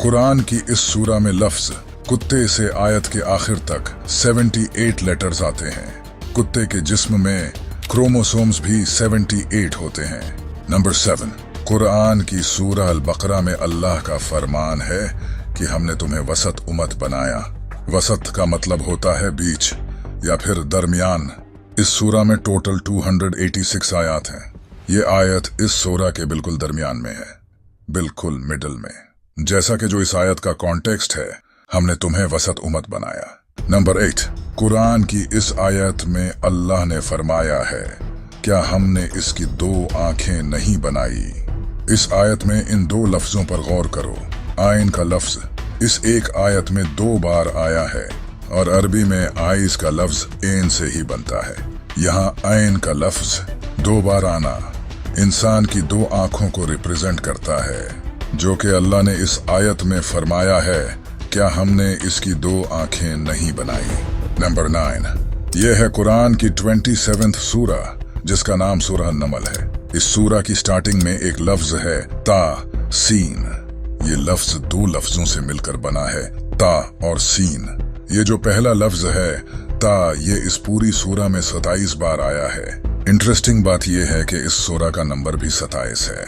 कुरान की इस सूरा में लफ्ज कुत्ते से आयत के आखिर तक 78 लेटर्स आते हैं। कुत्ते के जिस्म में क्रोमोसोम्स भी 78 होते हैं। नंबर 7, कुरान की सूरा अल बकरा में अल्लाह का फरमान है कि हमने तुम्हें वसत उम्मत बनाया। वसत का मतलब होता है बीच या फिर दरमियान। इस सूरा में टोटल 286 आयत हैं। ये आयत इस सूरा के बिल्कुल दरमियान में है, बिल्कुल मिडल में। जैसा कि जो इस आयत का कॉन्टेक्स्ट है, हमने तुम्हें वसत उम्मत बनाया। नंबर 8, कुरान की इस आयत में अल्लाह ने फरमाया है, क्या हमने इसकी 2 आंखें नहीं बनाई। इस आयत में इन 2 लफ्जों पर गौर करो। आइन का लफ्ज इस एक आयत में 2 बार आया है और अरबी में आइज का लफ्ज एन से ही बनता है। यहाँ आइन का लफ्ज 2 बार आना इंसान की 2 आंखों को रिप्रेजेंट करता है, जो कि अल्लाह ने इस आयत में फरमाया है, क्या हमने इसकी 2 आंखें नहीं बनाई। नंबर 9, यह है कुरान की 27th सूरा, जिसका नाम सूरह नमल है। इस सूरा की स्टार्टिंग में एक लफ्ज है ता सीन। ये लफ्ज 2 लफ्जों से मिलकर बना है, ता और सीन। ये जो पहला लफ्ज है ता, ये इस पूरी सूरा में 27 बार आया है। इंटरेस्टिंग बात यह है कि इस सूरा का नंबर भी 27 है।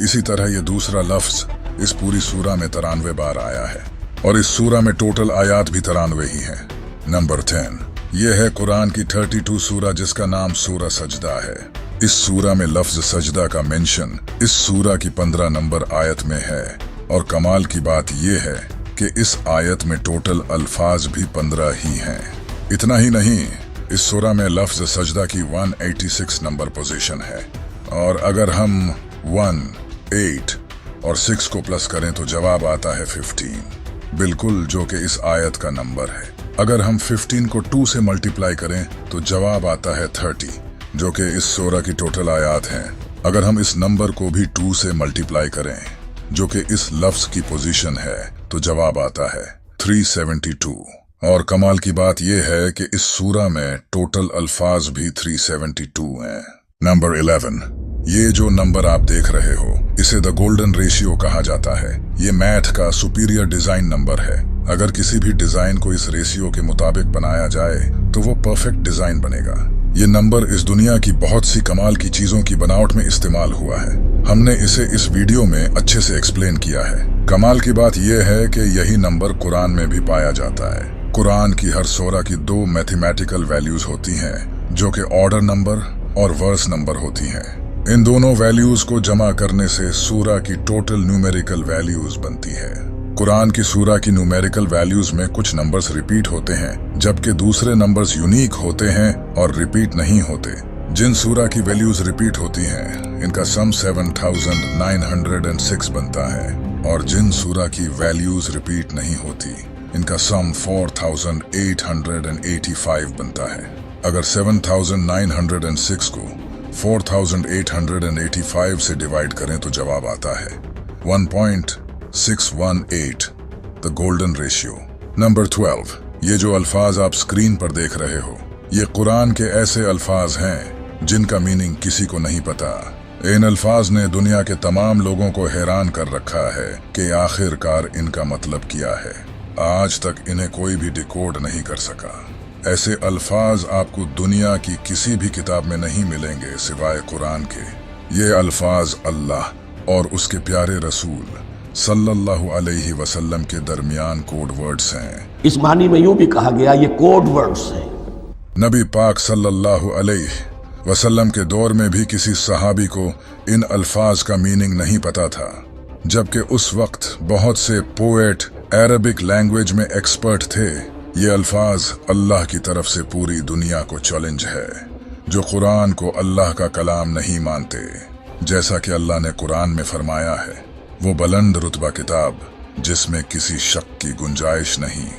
इसी तरह ये दूसरा लफ्ज इस पूरी सूरा में 93 बार आया है और इस सूरा में टोटल आयात भी 93 ही है। नंबर 10, यह है कुरान की 32 सूरा, जिसका नाम सूरा सजदा है। इस सूरा में लफ्ज सजदा का मेंशन इस सूरा की 15 नंबर आयत में है और कमाल की बात यह है कि इस आयत में टोटल अल्फाज भी 15 ही हैं। इतना ही नहीं, इस सूरा में लफ्ज सजदा की 186 नंबर पोजीशन है और अगर हम 1, 8 और 6 को प्लस करें तो जवाब आता है 15, बिल्कुल जो कि इस आयत का नंबर है। अगर हम 15 को 2 से मल्टीप्लाई करें तो जवाब आता है 30, जो कि इस सूरा की टोटल आयत हैं। अगर हम इस नंबर को भी 2 से मल्टीप्लाई करें, जो कि इस लफ्ज की पोजीशन है, तो जवाब आता है 372। और कमाल की बात यह है कि इस सूरा में टोटल अल्फाज भी 372 हैं। नंबर 11, ये जो नंबर आप देख रहे हो, इसे द गोल्डन रेशियो कहा जाता है। ये मैथ का सुपीरियर डिजाइन नंबर है। अगर किसी भी डिजाइन को इस रेशियो के मुताबिक बनाया जाए तो वो परफेक्ट डिजाइन बनेगा। ये नंबर इस दुनिया की बहुत सी कमाल की चीजों की बनावट में इस्तेमाल हुआ है। हमने इसे इस वीडियो में अच्छे से एक्सप्लेन किया है। कमाल की बात यह है कि यही नंबर कुरान में भी पाया जाता है। कुरान की हर सूरा की 2 मैथमेटिकल वैल्यूज होती हैं, जो कि ऑर्डर नंबर और वर्स नंबर होती हैं। इन दोनों वैल्यूज को जमा करने से सूरा की टोटल न्यूमेरिकल वैल्यूज बनती है। कुरान की सूरा की न्यूमेरिकल वैल्यूज में कुछ नंबर्स रिपीट होते हैं, जबकि दूसरे नंबर्स यूनिक होते हैं और रिपीट नहीं होते। जिन सूरा की वैल्यूज रिपीट होती हैं, इनका सम 7906 बनता है और जिन सूरा की वैल्यूज रिपीट नहीं होती, इनका सम 4885 बनता है। अगर 7906 को 4885 से डिवाइड करें तो जवाब आता है 1.618, द गोल्डन रेशियो। नंबर 12, ये जो अल्फाज आप स्क्रीन पर देख रहे हो, ये कुरान के ऐसे अल्फाज हैं जिनका मीनिंग किसी को नहीं पता। इन अल्फाज ने दुनिया के तमाम लोगों को हैरान कर रखा है कि आखिरकार इनका मतलब क्या है। आज तक इन्हें कोई भी डिकोड नहीं कर सका। ऐसे अल्फाज आपको दुनिया की किसी भी किताब में नहीं मिलेंगे सिवाय कुरान के। ये अल्फाज अल्लाह और उसके प्यारे रसूल सल्लल्लाहु अलैहि वसल्लम के दरमियान कोड वर्ड्स हैं। इस मानी में यूं भी कहा गया ये कोड वर्ड्स हैं। नबी पाक सल्लल्लाहु अलैहि वसल्लम के दौर में भी किसी सहाबी को इन अल्फाज का मीनिंग नहीं पता था, जबकि उस वक्त बहुत से पोएट अरबिक लैंग्वेज में एक्सपर्ट थे। ये अल्फाज अल्लाह की तरफ से पूरी दुनिया को चैलेंज है, जो कुरान को अल्लाह का कलाम नहीं मानते। जैसा कि अल्लाह ने कुरान में फरमाया है, वो बुलंद रुतबा किताब जिसमें किसी शक की गुंजाइश नहीं।